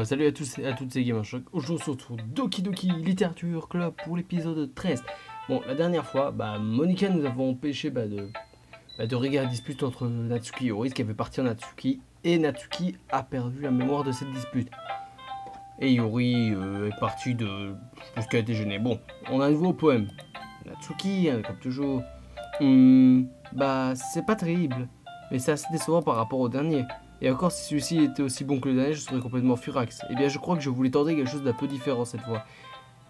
Salut à tous et à toutes, c'est Gamer Choc. Aujourd'hui, on se retrouve Doki Doki Littérature Club pour l'épisode 13. Bon, la dernière fois, Monica, nous avons empêché de régler la dispute entre Natsuki et Yori, ce qui avait parti en Natsuki. Et Natsuki a perdu la mémoire de cette dispute. Et Yori est parti de... Je pense qu'elle a été gênée. Bon, on a un nouveau poème. Natsuki, comme toujours. C'est pas terrible. Mais c'est assez décevant par rapport au dernier. Et encore, si celui-ci était aussi bon que le dernier, je serais complètement furax. Eh bien, je crois que je voulais tenter quelque chose d'un peu différent cette fois.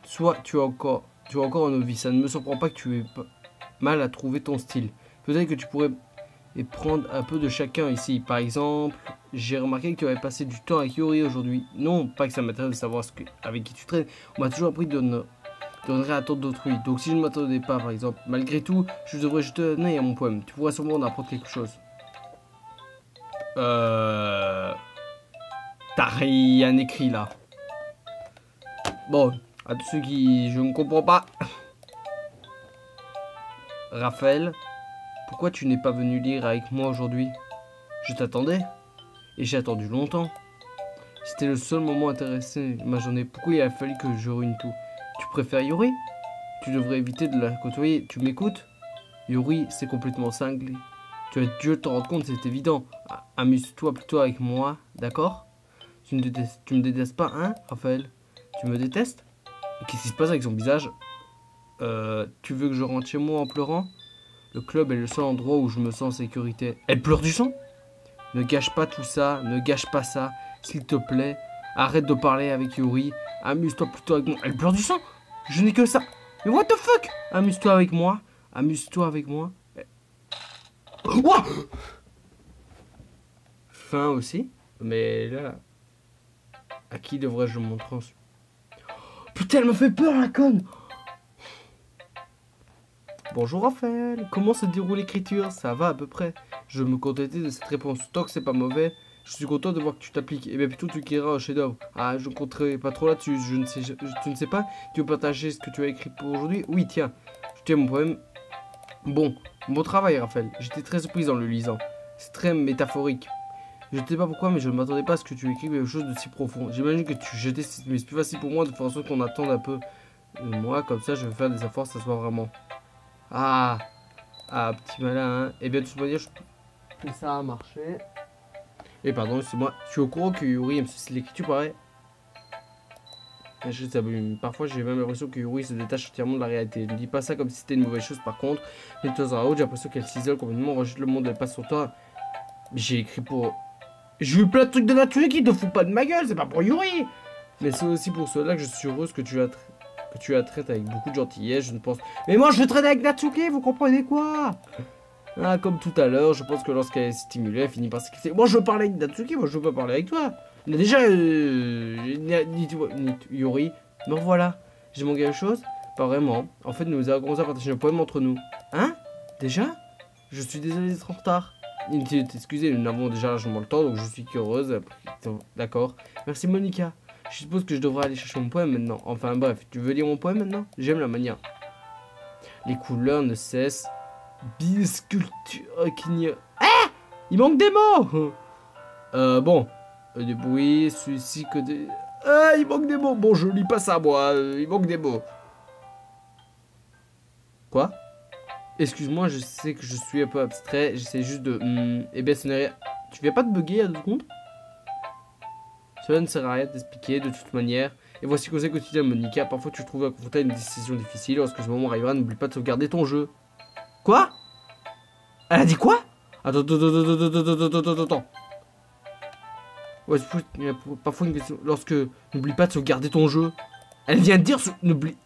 Soit tu as encore un novice. Ça ne me surprend pas que tu aies mal à trouver ton style. Peut-être que tu pourrais prendre un peu de chacun ici. Par exemple, j'ai remarqué que tu avais passé du temps avec Yori aujourd'hui. Non, pas que ça m'intéresse de savoir avec qui tu traînes. On m'a toujours appris de ne rien attendre d'autrui. Donc si je ne m'attendais pas, par exemple, malgré tout, je devrais jeter un œil à mon poème. Tu pourrais sûrement en apprendre quelque chose. T'as rien écrit là. Bon, à tous ceux qui... Je ne comprends pas. Raphaël, pourquoi tu n'es pas venu lire avec moi aujourd'hui? Je t'attendais. Et j'ai attendu longtemps. C'était le seul moment intéressé de ma journée. Pourquoi il a fallu que je ruine tout? Tu préfères Yori? Tu devrais éviter de la côtoyer. Tu m'écoutes? Yori, c'est complètement cinglé. Tu as dû t'en rendre compte, c'est évident. Amuse-toi plutôt avec moi, d'accord? Tu me détestes pas, hein, Raphaël? Tu me détestes? Qu'est-ce qui se passe avec son visage? Tu veux que je rentre chez moi en pleurant? Le club est le seul endroit où je me sens en sécurité. Elle pleure du sang? Ne gâche pas tout ça, ne gâche pas ça, s'il te plaît. Arrête de parler avec Yori. Amuse-toi plutôt avec moi. Elle pleure du sang? Je n'ai que ça. Mais what the fuck? Amuse-toi avec moi. Amuse-toi avec moi. Ouah! Fin aussi. Mais là... À qui devrais-je le montrer ensuite? Putain, elle me fait peur, la conne! Bonjour Raphaël, comment se déroule l'écriture? Ça va à peu près. Je me contentais de cette réponse. Tant que c'est pas mauvais, je suis content de voir que tu t'appliques. Et bien plutôt tu écriras un chef-d'œuvre. Ah, je ne compterai pas trop là-dessus. Tu ne sais pas? Tu veux partager ce que tu as écrit pour aujourd'hui? Oui, tiens. Je tiens mon poème. Bon travail Raphaël. J'étais très surprise en le lisant. C'est très métaphorique. Je ne sais pas pourquoi, mais je ne m'attendais pas à ce que tu écrives quelque chose de si profond. J'imagine que tu jetais, mais c'est plus facile pour moi de faire en sorte qu'on attende un peu. Moi, comme ça, je vais faire des efforts, ça soit vraiment. Ah, petit malin, hein. Eh bien, de toute manière, ça a marché. Et pardon, c'est moi. Je suis au courant que Yuri aime l'écriture, pareil. Parfois, j'ai même l'impression que Yuri se détache entièrement de la réalité. Je ne dis pas ça comme si c'était une mauvaise chose, par contre. Mais de temps en temps, j'ai l'impression qu'elle s'isole complètement, rejette le monde, elle passe son temps. J'ai écrit pour... J'ai eu plein de trucs de nature qui te foutent pas de ma gueule, c'est pas pour Yuri. Mais c'est aussi pour cela que je suis heureuse que tu la traites avec beaucoup de gentillesse, je ne pense... Mais moi je traite avec Natsuki, vous comprenez quoi? Ah, comme tout à l'heure, je pense que lorsqu'elle est stimulée, elle finit par s'éclater. Moi je veux parler avec Natsuki, moi je veux pas parler avec toi. On a déjà... Yuri, me revoilà. J'ai manqué quelque chose? Pas vraiment. En fait, nous avons commencé à partager un poème entre nous. Hein? Déjà? Je suis désolé d'être en retard. Excusez, nous n'avons déjà largement le temps, donc je suis heureuse. D'accord. Merci Monica. Je suppose que je devrais aller chercher mon poème maintenant. Enfin bref, tu veux lire mon poème maintenant? J'aime la manière. Les couleurs ne cessent. Bisculpture qui n'y a... Ah! Il manque des mots. Bon. Des bruits, celui-ci que des... Ah, il manque des mots. Bon, je lis pas ça moi. Il manque des mots. Quoi? Excuse-moi, je sais que je suis un peu abstrait, j'essaie juste de... Eh bien, ce n'est rien... Tu viens pas de bugger à 2 secondes? Cela ne sert à rien d'expliquer de toute manière. Et voici conseil quotidien, Monica. Parfois, tu te trouves confronté à une décision difficile. Lorsque ce moment arrivera, n'oublie pas de sauvegarder ton jeu. Quoi? Elle a dit quoi? Attends. Ouais, parfois une question... Lorsque... N'oublie pas de sauvegarder ton jeu. Elle vient de dire... N'oublie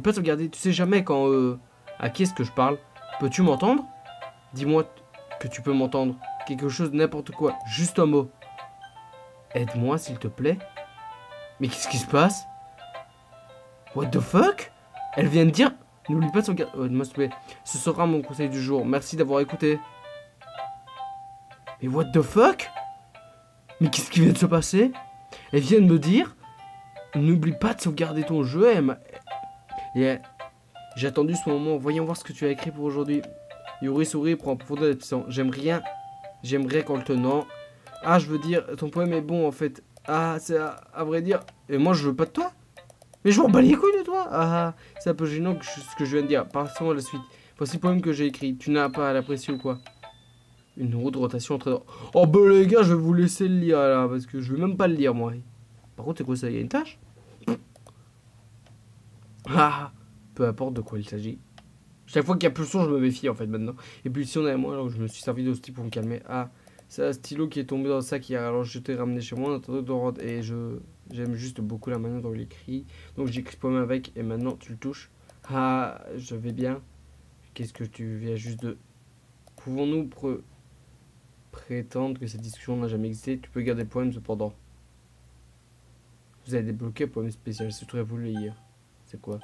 pas de sauvegarder. Tu sais jamais quand... À qui est-ce que je parle? Peux-tu m'entendre? Dis-moi que tu peux m'entendre. Quelque chose, n'importe quoi. Juste un mot. Aide-moi, s'il te plaît. Mais qu'est-ce qui se passe? What the fuck? Elle vient de dire... N'oublie pas de sauvegarder... Oh, aide-moi, s'il te plaît. Ce sera mon conseil du jour. Merci d'avoir écouté. Mais what the fuck? Mais qu'est-ce qui vient de se passer? Elle vient de me dire... N'oublie pas de sauvegarder ton jeu. J'ai attendu ce moment. Voyons voir ce que tu as écrit pour aujourd'hui. Yuri sourit, prend en profondeur. J'aimerais qu'en le tenant. Ah, je veux dire, ton poème est bon en fait. Ah, c'est à vrai dire. Et moi, je veux pas de toi. Mais je m'en bats les couilles de toi. Ah, c'est un peu gênant ce que je viens de dire. Passons à la suite. Voici le poème que j'ai écrit. Tu n'as pas à l'apprécier ou quoi? Une roue de rotation entre... Oh bah les gars, je vais vous laisser le lire là. Parce que je vais même pas le lire moi. Par contre, c'est quoi ça? Il y a une tâche? Ah, peu importe de quoi il s'agit. Chaque fois qu'il y a plus de son, je me méfie en fait maintenant. Et puis si on est à moi, alors je me suis servi de ce type pour me calmer. Ah, c'est un stylo qui est tombé dans le sac hier. Alors je t'ai ramené chez moi en attendant de rentrer. Et j'aime juste beaucoup la manière dont il écrit. Donc j'ai écrit ce poème avec et maintenant tu le touches. Ah, je vais bien. Qu'est-ce que tu viens juste de... Pouvons-nous prétendre que cette discussion n'a jamais existé? Tu peux garder le poème cependant. Vous avez débloqué un poème spécial. Si tu aurais voulu le lire. C'est quoi?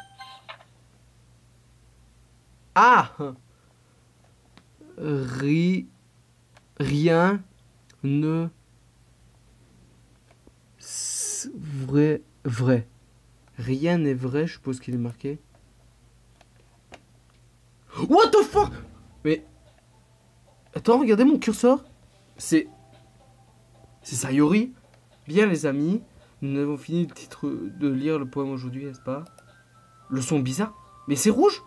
Ah! Rien ne vrai. Rien n'est vrai, je suppose qu'il est marqué. What the fuck? Mais attends, regardez mon curseur. C'est Sayori. Bien les amis, nous avons fini le titre de lire le poème aujourd'hui, n'est-ce pas? Le son bizarre. Mais c'est rouge.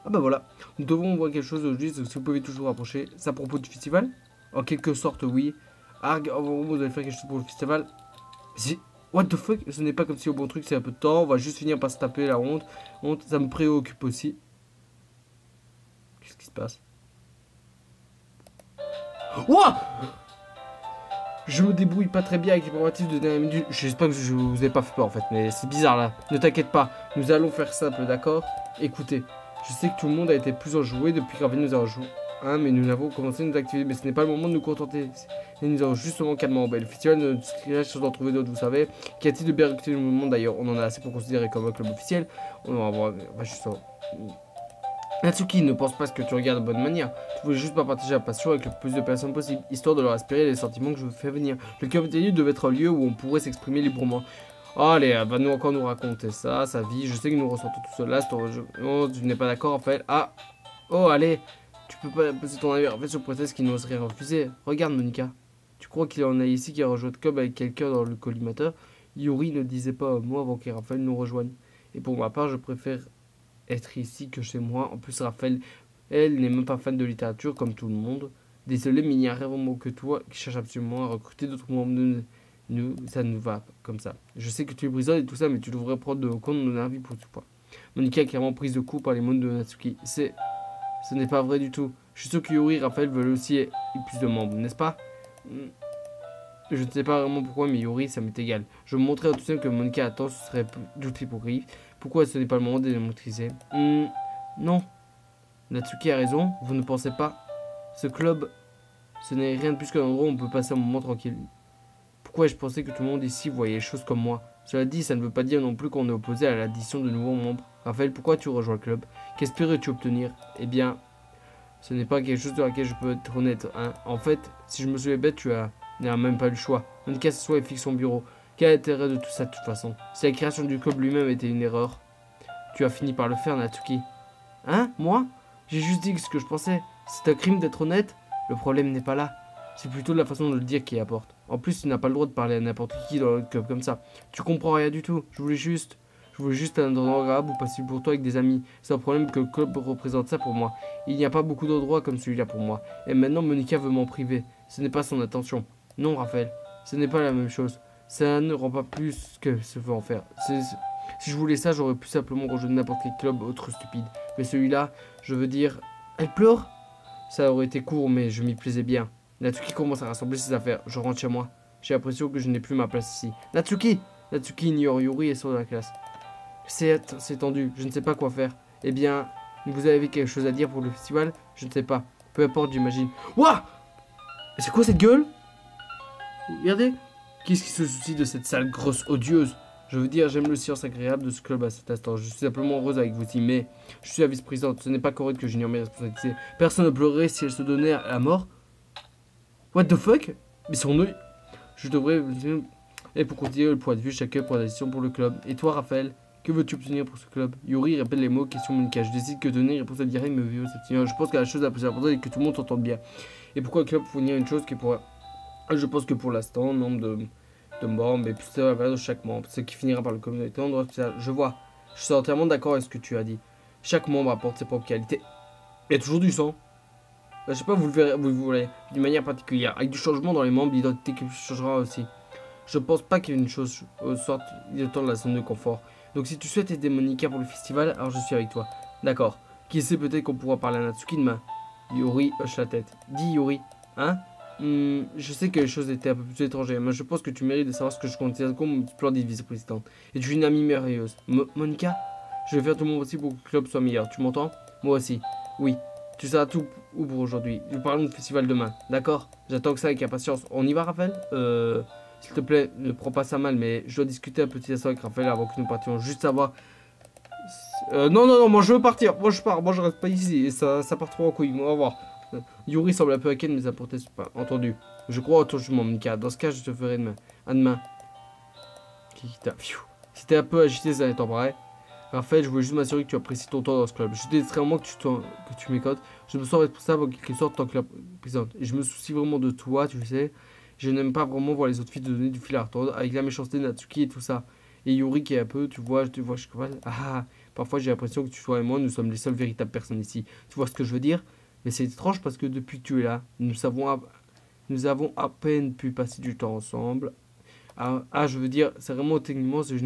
Ah bah voilà. Nous devons voir quelque chose aujourd'hui, si vous pouvez toujours approcher. C'est à propos du festival? En quelque sorte, oui. Ah, vous allez faire quelque chose pour le festival? What the fuck? Ce n'est pas comme si au bon truc c'est un peu de temps. On va juste finir par se taper la honte. Honte, ça me préoccupe aussi. Qu'est-ce qui se passe? Ouah! Je me débrouille pas très bien avec les préparatifs de dernière minute. J'espère que je vous ai pas fait peur en fait, mais c'est bizarre là. Ne t'inquiète pas, nous allons faire simple, d'accord? Écoutez, je sais que tout le monde a été plus enjoué depuis qu'Raven nous a rejoint. Hein, mais nous avons commencé nos activités, mais ce n'est pas le moment de nous contenter. Et nous avons justement calmement. Le festival ne se d'en trouver d'autres, vous savez. Qu'y a-t-il de bien recruté le monde d'ailleurs? On en a assez pour considérer comme un club officiel. On va justement. Natsuki, ne pense pas ce que tu regardes de bonne manière. Tu voulais juste pas partager la passion avec le plus de personnes possible, histoire de leur inspirer les sentiments que je veux faire venir. Le club d'élu devait être un lieu où on pourrait s'exprimer librement. Oh, allez, elle va nous encore nous raconter ça, sa vie. Je sais que nous ressentons tout cela. Oh, tu n'es pas d'accord, en fait. Ah, oh, allez. Tu peux pas passer ton avis en fait sur prétexte qu'il n'oserait refuser. Regarde Monica. Tu crois qu'il y en a ici qui a rejoint le club avec quelqu'un dans le collimateur? Yuri ne disait pas un mot avant que Raphaël nous rejoigne. Et pour ma part, je préfère être ici que chez moi. En plus, Raphaël, elle n'est même pas fan de littérature comme tout le monde. Désolé, mais il n'y a rien vraiment que toi qui cherche absolument à recruter d'autres membres de nous. Ça nous va comme ça. Je sais que tu es brisante et tout ça, mais tu devrais prendre de compte mon avis pour tout point. Monica est clairement prise de coup par les mots de Natsuki. Ce n'est pas vrai du tout. Je suis sûr que Yuri et Raphaël veulent aussi plus de membres, n'est-ce pas? Je ne sais pas vraiment pourquoi, mais Yuri, ça m'est égal. Je me montrais tout seul que Monica attend, ce serait doute hypocrite. Pourquoi ce n'est pas le moment de les maîtriser? Non. Natsuki a raison, vous ne pensez pas? Ce club, ce n'est rien de plus qu'un endroit où on peut passer un moment tranquille. Pourquoi je pensais que tout le monde ici voyait les choses comme moi? Cela dit, ça ne veut pas dire non plus qu'on est opposé à l'addition de nouveaux membres. Raphaël, pourquoi tu rejoins le club? Qu'espérais-tu obtenir? Eh bien, ce n'est pas quelque chose de laquelle je peux être honnête. Hein. En fait, si je me souviens bête, tu n'as même pas eu le choix. Monica s'assoit et fixe son bureau. Quel intérêt de tout ça de toute façon? Si la création du club lui-même était une erreur, tu as fini par le faire, Natsuki. Hein? Moi? J'ai juste dit ce que je pensais. C'est un crime d'être honnête? Le problème n'est pas là. C'est plutôt la façon de le dire qui apporte. En plus, tu n'as pas le droit de parler à n'importe qui dans le club comme ça. Tu comprends rien du tout. Je voulais juste un endroit agréable où passer pour toi avec des amis. C'est un problème que le club représente ça pour moi. Il n'y a pas beaucoup d'endroits comme celui-là pour moi. Et maintenant, Monica veut m'en priver. Ce n'est pas son intention. Non, Raphaël, ce n'est pas la même chose. Ça ne rend pas plus que ce veut en faire. Si je voulais ça, j'aurais pu simplement rejoindre n'importe quel club autre stupide. Mais celui-là, je veux dire... Elle pleure? Ça aurait été court, mais je m'y plaisais bien. Natsuki commence à rassembler ses affaires. Je rentre chez moi. J'ai l'impression que je n'ai plus ma place ici. Natsuki! Natsuki ignore Yuri et sort de la classe. C'est tendu, je ne sais pas quoi faire. Eh bien, vous avez quelque chose à dire pour le festival? Je ne sais pas. Peu importe, j'imagine. Ouah! C'est quoi cette gueule? Regardez. Qu'est-ce qui se soucie de cette sale grosse odieuse? Je veux dire, j'aime le silence agréable de ce club à cet instant. Je suis simplement heureuse avec vous aussi, mais je suis la vice-présidente. Ce n'est pas correct que j'ignore mes responsabilités. Personne ne pleurerait si elle se donnait à la mort. What the fuck? Mais son œil. Je devrais... Et pour continuer le point de vue, chacun prend la décision pour le club. Et toi, Raphaël, que veux-tu obtenir pour ce club? Yuri répète les mots, question Monica. Je décide que donner réponse à direct me veut s'abstenir. Je pense que la chose la plus importante est que tout le monde s'entende bien. Et pourquoi le club fournir une chose qui pourrait... Je pense que pour l'instant, nombre de de mort, mais plus la valeur de chaque membre, ce qui finira par le communauté en droit spécial. Je vois. Je suis entièrement d'accord avec ce que tu as dit. Chaque membre apporte ses propres qualités. Il y a toujours du sang. Je sais pas, vous le verrez, vous le voulez, d'une manière particulière. Avec du changement dans les membres, l'identité qui changera aussi. Je pense pas qu'il y ait une chose sorte il est temps de la zone de confort. Donc si tu souhaites aider Monica pour le festival, alors je suis avec toi. D'accord. Qui sait, peut-être qu'on pourra parler à Natsuki demain. Yuri hoche la tête. Dis Yuri. Hein? Je sais que les choses étaient un peu plus étrangères, mais je pense que tu mérites de savoir ce que je considère comme une splendide vice-présidente. Et tu es une amie merveilleuse. Monica, je vais faire tout mon possible pour que le club soit meilleur. Tu m'entends? Moi aussi. Oui. Tu seras tout où pour aujourd'hui? Nous parlons du festival demain. D'accord? J'attends que ça avec impatience. On y va, Raphaël? S'il te plaît, ne prends pas ça mal, mais je dois discuter un petit instant avec Raphaël avant que nous partions. Juste savoir. Non, moi je veux partir. Moi je pars. Moi je reste pas ici. Et ça part trop en couille. Au revoir. Yuri semble un peu inquiet, mais ça proteste pas. Entendu. Je crois au ton jugement, Monica. Dans ce cas, je te ferai demain. À demain. Kikita. Si t'es un peu agité, ça n'est en vrai. Raphaël, je voulais juste m'assurer que tu apprécies ton temps dans ce club. Je suis extrêmement que tu m'écoutes. Je me sens responsable en quelque sorte tant que la présidente. Et je me soucie vraiment de toi, tu sais. Je n'aime pas vraiment voir les autres filles te donner du fil à retordre avec la méchanceté de Natsuki et tout ça. Et Yuri qui est un peu, tu vois, je vois. Parfois j'ai l'impression que toi et moi, nous sommes les seules véritables personnes ici. Tu vois ce que je veux dire? Mais c'est étrange parce que depuis que tu es là, nous avons à peine pu passer du temps ensemble. Je veux dire, c'est vraiment techniquement, c'est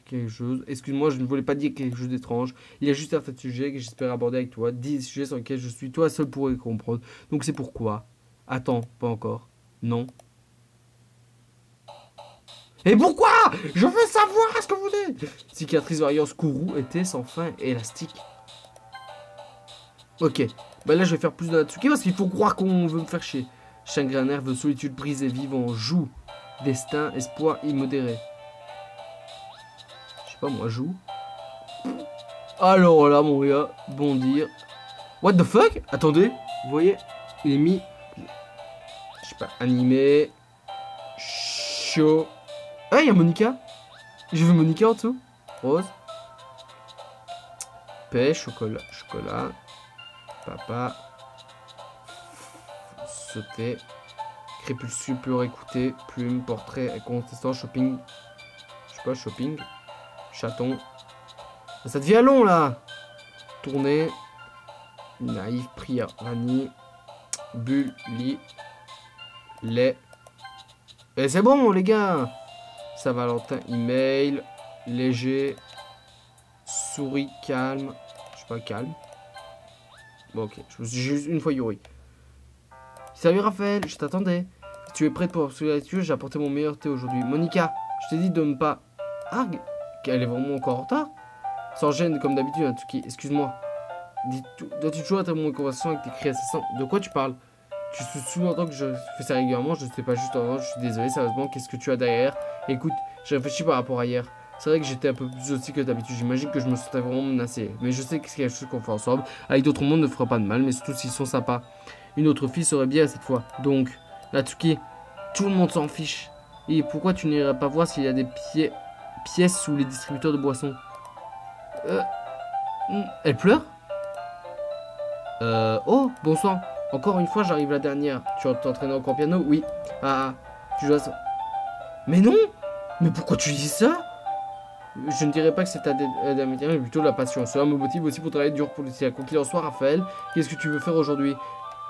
quelque chose. Excuse-moi, je ne voulais pas dire quelque chose d'étrange. Il y a juste certains sujets que j'espère aborder avec toi. 10 sujets sur lesquels je suis toi seul pour les comprendre. Donc c'est pourquoi. Attends, pas encore. Non. Et pourquoi? Je veux savoir ce que vous dites. Cicatrice variante Kourou était sans fin et élastique. Ok. Bah là, je vais faire plus de Natsuki parce qu'il faut croire qu'on veut me faire chier. Chagrin nerveux, solitude brisée, vivant, joue. Destin, espoir immodéré. Je sais pas moi, joue. Alors là, mon gars, bondir. What the fuck? Attendez, vous voyez, il est mis. Je sais pas, animé. Chaud. Ah, il y a Monica. J'ai vu Monica en dessous. Rose. Paix, chocolat. Papa. Sauter. Crépuscule, pleurer, écouter. Plume, portrait, contestant, shopping. Je sais pas, shopping. Chaton. Ça devient long là. Tourner. Naïf, prière, Rani. Bulle, lit. Lait. Et c'est bon les gars. Saint-Valentin, email. Léger. Souris, calme. Je sais pas, calme. Bon ok, je me suis juste une fois Yuri. Salut Raphaël, je t'attendais. Si tu es prête pour poursuivre la lecture, j'ai apporté mon meilleur thé aujourd'hui. Monica, je t'ai dit de ne pas... Ah, qu'elle est vraiment encore en retard? Sans gêne comme d'habitude, Natsuki. Excuse-moi. Dois-tu toujours être en conversation avec tes cris incessants? De quoi tu parles? Tu sous-entends que je fais ça régulièrement, je ne sais pas juste avant, je suis désolé, sérieusement, qu'est-ce que tu as derrière? Écoute, j'ai réfléchi par rapport à hier. C'est vrai que j'étais un peu plus aussi que d'habitude, j'imagine que je me sentais vraiment menacé. Mais je sais que c'est quelque chose qu'on fait ensemble. Avec d'autres mondes ne fera pas de mal, mais surtout s'ils sont sympas. Une autre fille serait bien cette fois. Donc, Natsuki, tout le monde s'en fiche. Et pourquoi tu n'irais pas voir s'il y a des pièces sous les distributeurs de boissons? Elle pleure? Oh, bon sang. Encore une fois, j'arrive la dernière. Tu vas t'entraîner encore piano? Oui. Tu joues à ça. Mais non! Mais pourquoi tu dis ça? Je ne dirais pas que c'est ta métier, mais plutôt la passion. Cela me motive aussi pour travailler dur pour le ciel. Quoi qu'il en soit, Raphaël, qu'est-ce que tu veux faire aujourd'hui?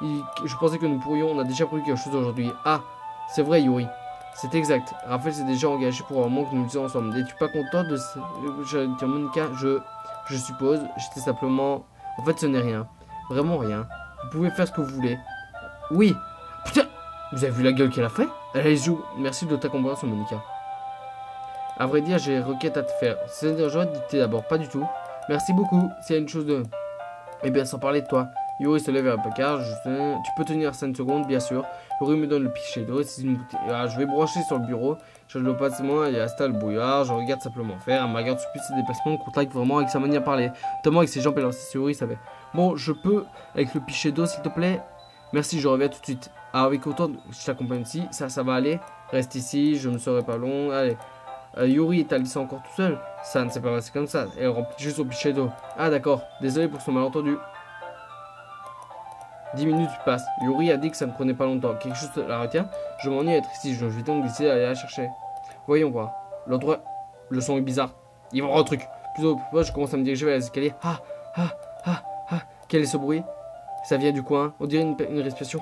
Je pensais que nous pourrions, on a déjà prévu quelque chose aujourd'hui. Ah, c'est vrai, Yuri. C'est exact. Raphaël s'est déjà engagé pour un moment que nous le faisons ensemble. N'es-tu pas content de ce... Monica, je suppose, j'étais simplement... En fait, ce n'est rien. Vraiment rien. Vous pouvez faire ce que vous voulez. Oui. Putain, vous avez vu la gueule qu'elle a fait? Allez, joue. Merci de ta compréhension, Monica. À vrai dire, j'ai requête à te faire. C'est dangereux de dicter d'abord, pas du tout. Merci beaucoup. S'il y a une chose de... Eh bien, sans parler de toi. Yuri se lève vers un placard. Tu peux tenir 5 secondes, bien sûr. Yuri me donne le pichet d'eau. Je vais brancher sur le bureau. Je le passe moi et installe le brouillard. Je regarde simplement faire. Elle me regarde depuis ses déplacements. Contracte vraiment avec sa manière de parler. Notamment avec ses jambes et leur Yuri savait. Bon, je peux avec le pichet d'eau, s'il te plaît. Merci, je reviens tout de suite. Ah, avec autant de... Je t'accompagne ici. Ça va aller. Reste ici. Je ne serai pas long. Allez. Yuri, t'as laissé encore tout seul? Ça ne s'est pas passé comme ça. Elle remplit juste au pichet d'eau. Ah, d'accord. Désolé pour ce malentendu. 10 minutes passent. Yuri a dit que ça ne prenait pas longtemps. Quelque chose la retient. Je m'ennuie à être ici. Je vais donc décider d'aller la chercher. Voyons voir. L'endroit, le son est bizarre. Il va y avoir un truc. Plus haut, je commence à me diriger vers les escaliers. Quel est ce bruit? Ça vient du coin. On dirait une respiration.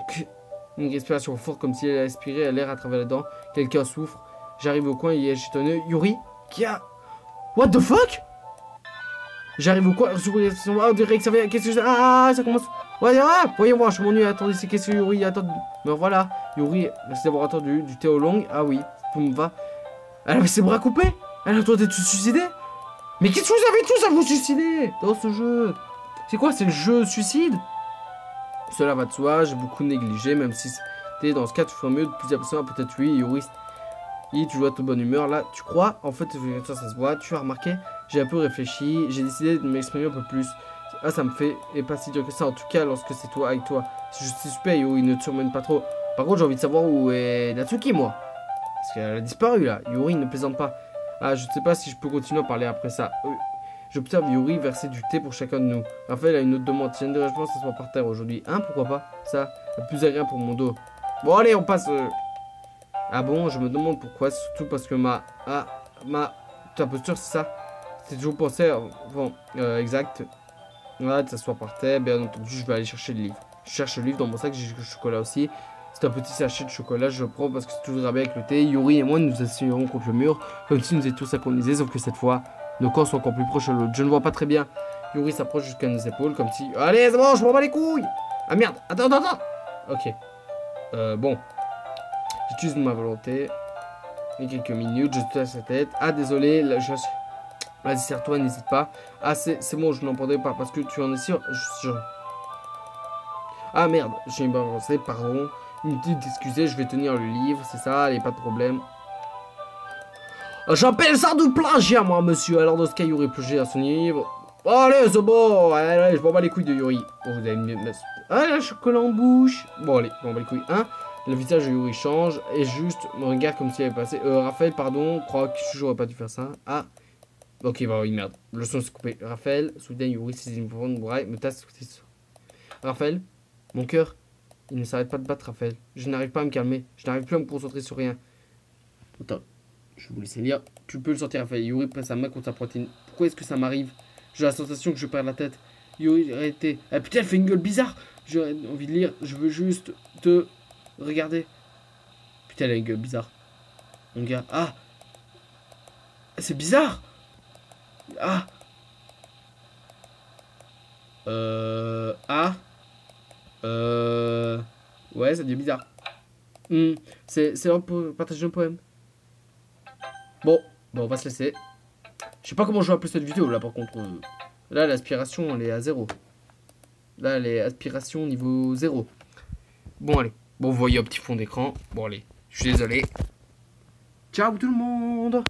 Une respiration forte, comme si elle aspirait l'air à travers les dents. Quelqu'un souffre. J'arrive au coin, il est chetonneux. Yuri? Qui a... What the fuck? J'arrive au coin. On dirait que ça vient. Qu'est-ce que c'est? Ah, ça commence. Ouais, voyons voir, je m'ennuie. Attendez, c'est qu'est-ce que Yuri attend? Mais voilà. Yuri, merci d'avoir attendu. Du thé au long. Ah oui, tout me va. Elle avait ses bras coupés. Elle a tenté de se suicider. Mais qu'est-ce que vous avez tous à vous suicider dans ce jeu? C'est quoi, c'est le jeu suicide? Cela va de soi, j'ai beaucoup négligé, même si c'était dans ce cas, tu ferais mieux de plus apprécier, peut-être oui, Yuri. Tu dois être de bonne humeur, là, tu crois? En fait, ça se voit, tu as remarqué? J'ai un peu réfléchi, j'ai décidé de m'exprimer un peu plus. Ah, ça me fait, et pas si dur que ça, en tout cas, lorsque c'est toi, avec toi. Je suis super, Yuri, ne te surmène pas trop. Par contre, j'ai envie de savoir où est Natsuki, moi. Parce qu'elle a disparu, là. Yuri ne plaisante pas. Ah, je ne sais pas si je peux continuer à parler après ça. J'observe Yuri verser du thé pour chacun de nous. Raphaël a une autre demande. Tiens, je pense que ça soit par terre aujourd'hui. Hein, pourquoi pas? Ça, plus agréable pour mon dos. Bon, allez, on passe. Ah bon, je me demande pourquoi. Surtout parce que ta posture, c'est ça? C'est toujours pensé. Bon, exact. Voilà, de s'asseoir par terre. Bien entendu, je vais aller chercher le livre. Je cherche le livre dans mon sac. J'ai du chocolat aussi. C'est un petit sachet de chocolat. Je le prends parce que c'est toujours bien avec le thé. Yuri et moi, nous nous assurons contre le mur. Comme si nous étions synchronisés. Sauf que cette fois, nos corps sont encore plus proches de l'autre. Je ne vois pas très bien. Yuri s'approche jusqu'à nos épaules. Comme si. Allez, c'est bon, je m'en bats les couilles. Ah merde. Attends. Ok. Bon. J'utilise ma volonté. Il y a quelques minutes. Je touche sa tête. Ah, désolé. Là, vas-y, serre-toi, n'hésite pas. Ah, c'est bon, je n'entendais pas. Parce que tu en es sûr. Ah merde, j'ai pas avancé, pardon. Une petite excusez, je vais tenir le livre, c'est ça, allez, pas de problème. J'appelle ça du plagiat, moi, monsieur. Alors, dans ce cas, Yuri plagié à son livre. Allez, c'est bon. Allez, je m'en bats les couilles de Yuri. Oh, vous avez mis... Ah, le chocolat en bouche. Bon, allez, je m'en bats les couilles. Hein? Le visage de Yuri change et juste me regarde comme s'il avait passé. Raphaël, pardon, crois que j'aurais pas dû faire ça. Ah. Ok, bah oui, merde. Le son s'est coupé. Raphaël, soudain, Yuri saisit une profonde braille, me tasse. Raphaël, mon cœur. Il ne s'arrête pas de battre, Raphaël. Je n'arrive pas à me calmer. Je n'arrive plus à me concentrer sur rien. Attends, je vais vous laisser lire. Tu peux le sortir, Raphaël. Yuri presse sa main contre sa poitrine. Pourquoi est-ce que ça m'arrive? J'ai la sensation que je perds la tête. Yuri, arrêtez. Ah putain, elle fait une gueule bizarre. J'ai envie de lire. Je veux juste te regarder. Putain, elle a une gueule bizarre. Mon gars. Ah. C'est bizarre. Ah. Ah. Ouais, ça devient bizarre. C'est l'heure pour partager un poème. Bon, on va se laisser. Je sais pas comment je vais appeler cette vidéo là par contre. Là, l'aspiration elle est à 0. Là, elle est aspiration niveau 0. Bon, allez. Bon, vous voyez un petit fond d'écran. Bon, allez. Je suis désolé. Ciao tout le monde.